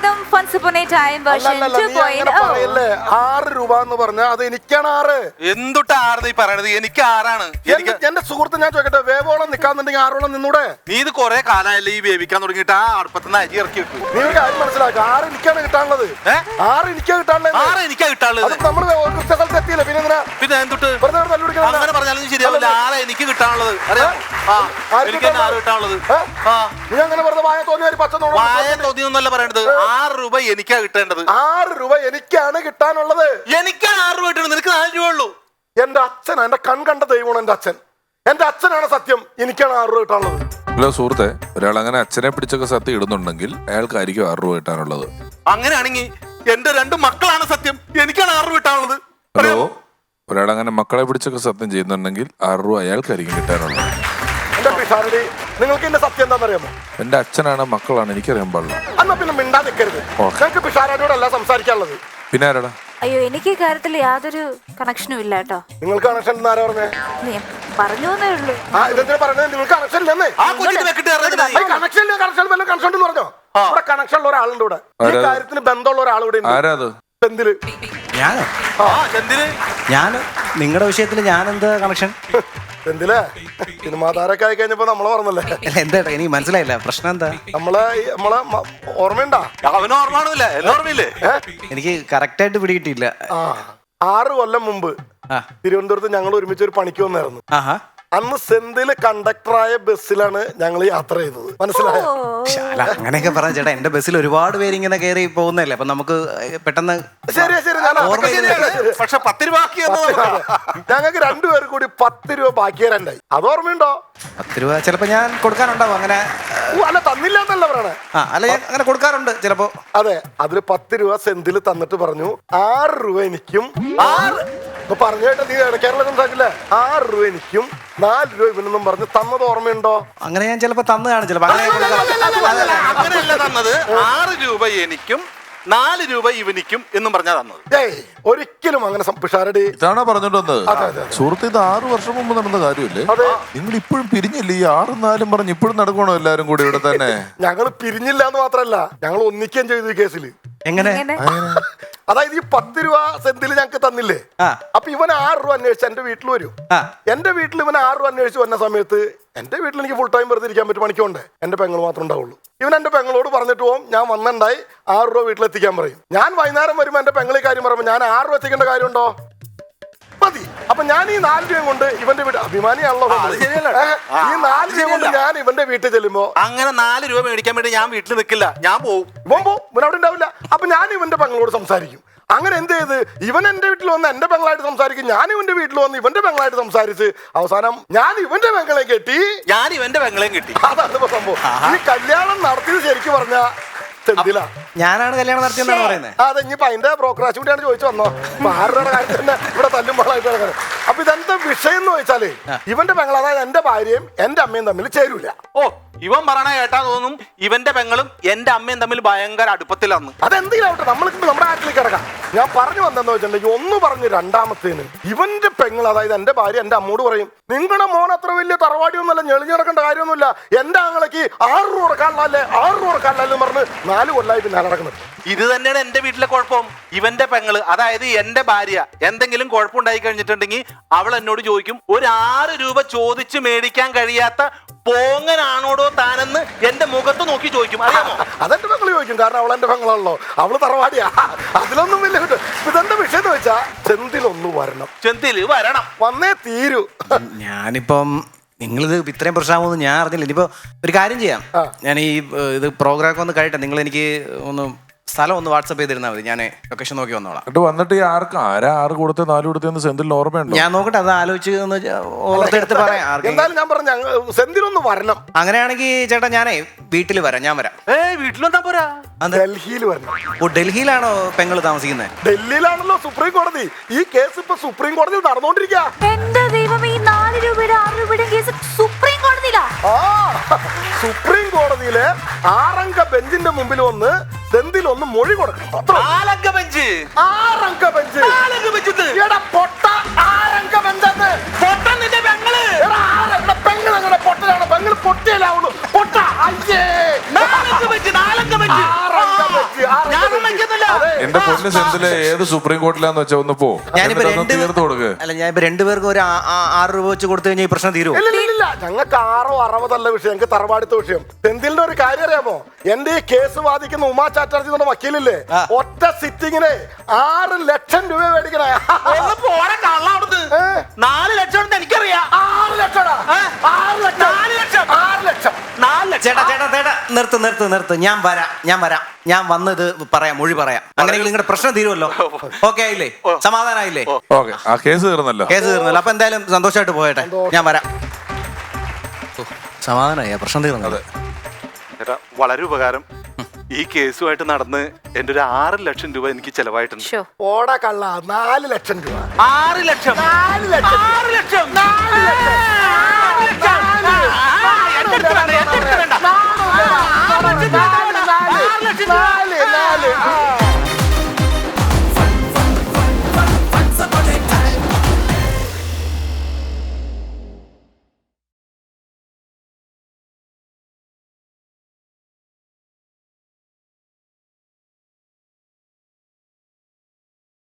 സ്വാഗതം Once Upon a Time version 2.0. 6 രൂപ എന്ന് പറഞ്ഞാൽ അത് എനിക്കാണ് 6. എന്തുട്ടാ 6 നീ പറയണത്? എനിക്ക് 6ആണ്. എന്റെ സുഹൃത്ത് ഞാൻ ചോദിക്കട്ടെ, വേവോളം നിൽക്കാന്നുണ്ടെങ്കിൽ 6ഓളം നിന്നൂടെ? നീ ഇത് കൊറേ കാലമല്ലേ ഈ വേവിക്കാൻ തുടങ്ങിയിട്ട് ആ അടുപ്പത്തുനിന്ന് അരി ഇറക്കി വെക്കും. നീ ഒരു കാര്യം മനസ്സിലാക്കുക, 6 എനിക്കാണ് കിട്ടാനുള്ളത്. 6 എനിക്കാ കിട്ടാനുള്ളത്. 6 എനിക്കാ കിട്ടാനുള്ളത്. നമ്മള് സ്ഥലത്ത് എത്തിയില്ല. പിന്നെ എന്തുട്ട് അങ്ങനെ പറഞ്ഞാലും ശരിയാവില്ല. 6 എനിക്ക് കിട്ടാനുള്ളത്. അറിയാം, എനിക്ക് 6 കിട്ടാനുള്ളത്. നീ അങ്ങനെ പറഞ്ഞ വായ തോന്നിയ വായ തോന്നിയൊന്നല്ല പറയണത്. 6 രൂപ എനിക്കാ കിട്ടേണ്ടത്. 6 രൂപ എനിക്കാണ് കിട്ടാനുള്ളത്. എനിക്കാണ് 6 രൂപ കിട്ടുന്നത്, നിനക്ക് 4 രൂപ ഉള്ളൂ. എന്റെ അച്ഛൻ, എന്റെ കണ്ട ദൈവമാണ് എന്റെ അച്ഛനാണ് സത്യം. എനിക്കാണ് 6 രൂപ കിട്ടാനുള്ളത്. ഹലോ സുഹൃത്തെ, ഒരാൾ അങ്ങനെ അച്ഛനെ പിടിച്ചൊക്കെ സത്യം ഇടുന്നുണ്ടെങ്കിൽ അയാൾക്കായിരിക്കും 6 രൂപ കിട്ടാനുള്ളത്. അങ്ങനെയാണെങ്കിൽ എന്റെ 2 മക്കളാണ് സത്യം, എനിക്കാണ് 6 രൂപ കിട്ടാനുള്ളത്. ഹലോ, ഒരാൾ അങ്ങനെ മക്കളെ പിടിച്ചൊക്കെ സത്യം ചെയ്യുന്നുണ്ടെങ്കിൽ 6 രൂപ അയാൾക്കായിരിക്കും കിട്ടാനുള്ളത്. നിങ്ങൾക്ക് എന്റെ സത്യം എന്താണെന്നറിയാമോ? എന്റെ അച്ഛനാണ് മക്കളാണ് എനിക്കറിയാൻ പാടില്ല. എന്നാ പിന്നെ മിണ്ടാ നിൽക്കരുത്. നിങ്ങൾക്ക് പിഷാരോടല്ല സംസാരിക്കാനുള്ളത്. പിന്നെ ആരാടാ? അയ്യോ, എനിക്ക് ഈ കാര്യത്തിൽ യാതൊരു കണക്ഷനും ഇല്ല കേട്ടോ. നിങ്ങൾക്ക് കണക്ഷൻ ആരാ പറഞ്ഞേ? പറഞ്ഞു എന്നേ ഉള്ളൂ. ഇതെന്തിനാ പറഞ്ഞത്? നിങ്ങൾക്ക് കണക്ഷൻ ഇല്ലെന്നേ. കണക്ഷൻ എന്ന് പറഞ്ഞോ? ഇവിടെ കണക്ഷൻ ഉള്ള ഒരാളുണ്ട്. ഇവിടെ ഈ കാര്യത്തിന് ബന്ധമുള്ള ഒരാൾ ഇവിടെ ഉണ്ട്. ഞാന് നിങ്ങളുടെ വിഷയത്തിൽ ഞാൻ എന്താ കണക്ഷൻ? എന്തില്ലേ സിനിമാതാരൊക്കെ ആയി കഴിഞ്ഞപ്പോ നമ്മളെ പറഞ്ഞല്ലേ? എന്താ എനിക്ക് മനസ്സിലായില്ല, പ്രശ്നം എന്താ? നമ്മളെ ഓർമ്മയുണ്ടാ? അവന് ഓർമ്മയില്ലേ? ഓർമ്മയില്ലേ? എനിക്ക് കറക്റ്റ് ആയിട്ട് പിടികിട്ടിയില്ല. 6 കൊല്ലം മുമ്പ് തിരുവനന്തപുരത്ത് ഞങ്ങൾ ഒരുമിച്ച് ഒരു പണിക്ക് വന്നായിരുന്നു. അന്ന് സെന്തില് കണ്ടക്ടറായ ബസ്സിലാണ് ഞങ്ങൾ യാത്ര ചെയ്തത്. മനസ്സിലായോ? അങ്ങനെയൊക്കെ പറഞ്ഞ ചേട്ടാ, എന്റെ ബസ്സിൽ ഒരുപാട് പേര് ഇങ്ങനെ കയറി പോകുന്നല്ലേ, അപ്പൊ നമുക്ക് പെട്ടെന്ന് ശരി പക്ഷെ 10 രൂപ ഞങ്ങൾക്ക് 2 പേർ കൂടി 10 രൂപ ബാക്കി തരണ്ടായി. അത് ഓർമ്മയുണ്ടോ? 10 രൂപ ചിലപ്പോ ഞാൻ കൊടുക്കാനുണ്ടാവും. അങ്ങനെ അല്ല, തന്നില്ല എന്നല്ല പറയണേ. അല്ല, ഞാൻ അങ്ങനെ കൊടുക്കാറുണ്ട് ചിലപ്പോ. അതെ, അതില് 10 രൂപ സെന്തില് തന്നിട്ട് പറഞ്ഞു 6 രൂപ എനിക്കും. പറഞ്ഞു കേട്ടോ, നീ കേരളം സംസാരിക്കില്ല. 6 രൂപ എനിക്കും 4 രൂപ ഇവനൊന്നും പറഞ്ഞ് തന്നത് ഓർമ്മയുണ്ടോ? അങ്ങനെ ഞാൻ ചിലപ്പോ തന്നതാണ്. ചിലപ്പോ അങ്ങനെയല്ല തന്നത്. 6 രൂപ എനിക്കും 4 രൂപ ഇവനിക്കും എന്നും പറഞ്ഞാ തന്നത്. ഒരിക്കലും അങ്ങനെ പിഷാരടി ഇതാണോ പറഞ്ഞോണ്ട് വന്നത്? സുഹൃത്ത്, ഇത് 6 വർഷം മുമ്പ് നടന്ന കാര്യമല്ലേ? നിങ്ങൾ ഇപ്പോഴും പിരിഞ്ഞില്ലേ? ഈ 6 4 പറഞ്ഞ് ഇപ്പോഴും നടക്കണോ എല്ലാരും കൂടി ഇവിടെ തന്നെ? ഞങ്ങൾ പിരിഞ്ഞില്ല എന്ന് മാത്രല്ല, ഞങ്ങൾ ഒന്നിക്കുകയും ചെയ്തു ഈ കേസിൽ. എങ്ങനെ? അതായത് ഈ 10 രൂപ സെന്തില് ഞങ്ങൾക്ക് തന്നില്ലേ? അപ്പൊ ഇവൻ 6 രൂപ അന്വേഷിച്ച് എന്റെ വീട്ടിൽ വരും. എന്റെ വീട്ടിൽ ഇവൻ 6 രൂപ അന്വേഷിച്ച് വന്ന സമയത്ത് എന്റെ വീട്ടിൽ എനിക്ക് ഫുൾ ടൈം വെറുതെ ഇരിക്കാൻ പറ്റും, പണിക്കോണ്ടേ. എന്റെ പെങ്ങൾ മാത്രമേ ഉണ്ടാവുള്ളൂ. ഇവൻ എന്റെ പെങ്ങളോട് പറഞ്ഞിട്ട് പോകും, ഞാൻ വന്നിണ്ടായി 6 രൂപ വീട്ടിലെത്തിക്കാൻ പറയും. ഞാൻ വൈകുന്നേരം വരുമ്പോ എന്റെ പെങ്ങളി കാര്യം പറയുമ്പോ ഞാൻ 6 രൂപ എത്തിക്കേണ്ട കാര്യമുണ്ടോ? മതി. അപ്പൊ ഞാൻ ഈ 4 രൂപ കൊണ്ട് ഇവന്റെ വീട് അഭിമാനിയാണല്ലോ. ഈ 4 രൂപ കൊണ്ട് ഞാൻ ഇവന്റെ വീട്ടിൽ ചെല്ലുമ്പോ അങ്ങനെ 4 രൂപ മേടിക്കാൻ വേണ്ടി ഞാൻ വീട്ടിൽ നിൽക്കില്ല, ഞാൻ പോവും. ഇവൻ അവിടെ ഉണ്ടാവില്ല. അപ്പൊ ഞാൻ ഇവന്റെ പെങ്ങളോട് സംസാരിക്കും. അങ്ങനെ എന്ത് ചെയ്ത് ഇവൻ എന്റെ വീട്ടിൽ വന്ന് എന്റെ പെങ്ങളായിട്ട് സംസാരിക്കും, ഞാൻ ഇവന്റെ വീട്ടിൽ വന്ന് ഇവന്റെ പെങ്ങളായിട്ട് സംസാരിച്ച് അവസാനം ഞാൻ ഇവന്റെ പെങ്ങളെ കെട്ടി, ഞാൻ ഇവന്റെ പെങ്ങളെയും കെട്ടി. അതാണ് ഇപ്പൊ സംഭവം. ഈ കല്യാണം നടത്തിയത് ശരിക്കും പറഞ്ഞ ഞാനാണ് കല്യാണം നടത്തിയെന്നാണ് പറയുന്നത്. അതെ, ഇനിയിപ്പോ അതിന്റെ ബ്രോക്കറാച്ച് കൂടിയാണ് ചോദിച്ചു വന്നോ. 6 രൂപയുടെ കാര്യം തന്നെ ഇവിടെ തല്ലുമ്പോഴായിട്ട് നടക്കുന്നത്. അപ്പൊ ഇതെന്താ വിഷയം എന്ന് ചോദിച്ചാല്, ഇവന്റെ പെങ്ങൾ, അതായത് എന്റെ ഭാര്യയും എന്റെ അമ്മയും തമ്മിൽ ചേരൂല. ഇവൻ പറയണ കേട്ടാ തോന്നും ഇവന്റെ പെങ്ങളും എന്റെ അമ്മയും തമ്മിൽ ഭയങ്കര അടുപ്പത്തിലാന്ന്. അതെന്തെങ്കിലും ആവട്ടെ, നമ്മൾക്ക് നമ്മുടെ നാട്ടിലേക്ക് കിടക്കാം. ഞാൻ പറഞ്ഞു വന്നെന്ന് വെച്ചിട്ടുണ്ടെങ്കിൽ, ഒന്ന് പറഞ്ഞ് രണ്ടാമത്തേന് ഇവന്റെ പെങ്ങൾ, അതായത് എന്റെ ഭാര്യ എന്റെ അമ്മോട് പറയും, നിങ്ങളുടെ മോൻ അത്ര വലിയ തറവാടിയൊന്നുമല്ല, ഞെളിഞ്ഞു നടക്കേണ്ട കാര്യമൊന്നുമില്ല, എന്റെ ആങ്ങളേക്ക് 6 രൂപ കൊടുക്കാനല്ലേ 6 രൂപ കൊടുക്കാനല്ലേ പറഞ്ഞ് 4 കൊല്ലമായി പിന്നെ നടക്കുന്നത്. ഇത് തന്നെയാണ് എന്റെ വീട്ടിലെ കുഴപ്പം. ഇവന്റെ പെങ്ങള്, അതായത് എന്റെ ഭാര്യ, എന്തെങ്കിലും കുഴപ്പമുണ്ടായി കഴിഞ്ഞിട്ടുണ്ടെങ്കിൽ അവൾ എന്നോട് ചോദിക്കും, ഒരു 6 രൂപ ചോദിച്ച് മേടിക്കാൻ കഴിയാത്ത പോങ്ങനാണോടോ താനെന്ന് എന്റെ മുഖത്ത് നോക്കി ചോദിക്കും. അറിയാമോ? അതെന്റെ പെങ്ങള് ചോദിക്കും, കാരണം അവൾ എന്റെ പെങ്ങളാണല്ലോ, അവള് തറവാടിയാ. അതിലൊന്നും വലിയ ഇതെന്താ വിഷയം എന്ന് വെച്ചാ, ചെന്തിലൊന്ന് വരണം. ചെന്തില് വരണം, വന്നേ തീരൂ. ഞാനിപ്പം നിങ്ങളിത് ഇത്രയും പ്രശ്നമാകുമെന്ന് ഞാൻ അറിഞ്ഞില്ല. ഇനിയിപ്പോ ഒരു കാര്യം ചെയ്യാം, ഞാൻ ഈ ഇത് പ്രോഗ്രാം ഒന്ന് കഴിയട്ടെ, നിങ്ങൾ എനിക്ക് ഒന്ന് സ്ഥലം ഒന്ന് വാട്സപ്പ് ചെയ്തിരുന്നാൽ മതി, ഞാൻ ലൊക്കേഷൻ നോക്കി വന്നോളാം. വന്നിട്ട് ആരാ 6 കൊടുത്ത് 4 കൊടുത്തെന്ന് സെന്തിൽ ഓർമ്മയുണ്ടോ? ഞാൻ നോക്കട്ടെ, അത് ആലോചിച്ച് ഓർത്തെടുത്ത് പറയാം. എന്തായാലും ഞാൻ പറഞ്ഞു സെന്തിലൊന്ന് വരണം. അങ്ങനെയാണെങ്കിൽ ചേട്ടാ ഞാനേ വീട്ടിൽ വരാം, ഞാൻ വരാം. വീട്ടിലെന്താ പോരാ, ഡൽഹിയിൽ വരണം. ഓ, ഡൽഹിയിലാണോ പെങ്ങള് താമസിക്കുന്നത്? ഡൽഹിയിലാണല്ലോ സുപ്രീം കോടതി. ഈ കേസ് ഇപ്പൊ സുപ്രീം കോടതിയിൽ നടന്നുകൊണ്ടിരിക്കുക. എന്റെ ദൈവം, ഈ 4 രൂപയുടെ 6 രൂപയുടെ കേസ് സുപ്രീം കോടതിയിലാ? സുപ്രീം കോടതിയിലെ 6 അംഗ ബെഞ്ചിന്റെ മുമ്പിൽ വന്ന് സെന്തിൽ ഒന്ന് മൊഴി കൊടുക്കണം. 4 അംഗ ബെഞ്ച്. 6 അംഗ ബെഞ്ച്. 4 അംഗ ബെഞ്ച്. എടാ പൊട്ട, 6 അംഗ ബെഞ്ചാണ്. പൊട്ട നിന്റെ പെങ്ങള്. എടാ 6 അംഗ പെങ്ങൾ അങ്ങനെ പൊട്ടലാണ്. പെങ്ങൾ പൊട്ടിയല്ലാവുള്ളൂ. പൊട്ട. അയ്യേ. 4 അംഗ ബെഞ്ച്. 4 അംഗ ബെഞ്ച്. 6 അംഗ ബെഞ്ച്. എന്റെ പൊന്ന് സെന്തില് ഏത് സുപ്രീം കോർട്ടിലാന്ന് വെച്ചാ ഒന്ന് പോ. ഞാനിപ്പോ തീർത്ത് കൊടുക്ക്. ഞാനിപ്പോ രണ്ടുപേർക്കും ഒരു 6 രൂപ വെച്ച് കൊടുത്തു കഴിഞ്ഞാൽ ഈ പ്രശ്നം തീരുമോ? ഇല്ല ഞങ്ങൾക്ക് 6 60 വിഷയം, ഞങ്ങൾക്ക് തറവാടുത്ത വിഷയം. സെന്തിലിന്റെ ഒരു കാര്യം അറിയാമോ? എന്റെ ഈ കേസ് വാദിക്കുന്ന ഉമാ ചാറ്റർജി എന്ന വക്കീലില്ലേ, ഒറ്റ സിറ്റിങ്ങിന് 6 ലക്ഷം രൂപ മേടിക്കണേ. 4 ലക്ഷം എനിക്കറിയാം. 6 ലക്ഷം. ചേട്ടാ നിർത്ത്. ഞാൻ വരാം. ഞാൻ വന്നത് പറയാം, മൊഴി പറയാം. അങ്ങനെയെങ്കിൽ നിങ്ങളുടെ പ്രശ്നം തീരുമല്ലോ. ഓക്കെ ആയില്ലേ? സമാധാനമായില്ലേ? ഓക്കെ, ആ കേസ് തീർന്നല്ലോ. അപ്പൊ എന്തായാലും സന്തോഷമായിട്ട് പോയട്ടെ. ഞാൻ വരാം. സമാധാനമായി, പ്രശ്നം തീർന്നത്. ചേട്ടാ വളരെ ഉപകാരം. ഈ കേസുമായിട്ട് നടന്ന് എന്റെ ഒരു 6 ലക്ഷം രൂപ എനിക്ക് ചെലവായിട്ടുണ്ട്. ഓടാ കള്ള, 4 ലക്ഷം രൂപ. 6 ലക്ഷം. 4 ലക്ഷം. 6 ലക്ഷം. 4 ലക്ഷം. 4 ലക്ഷം.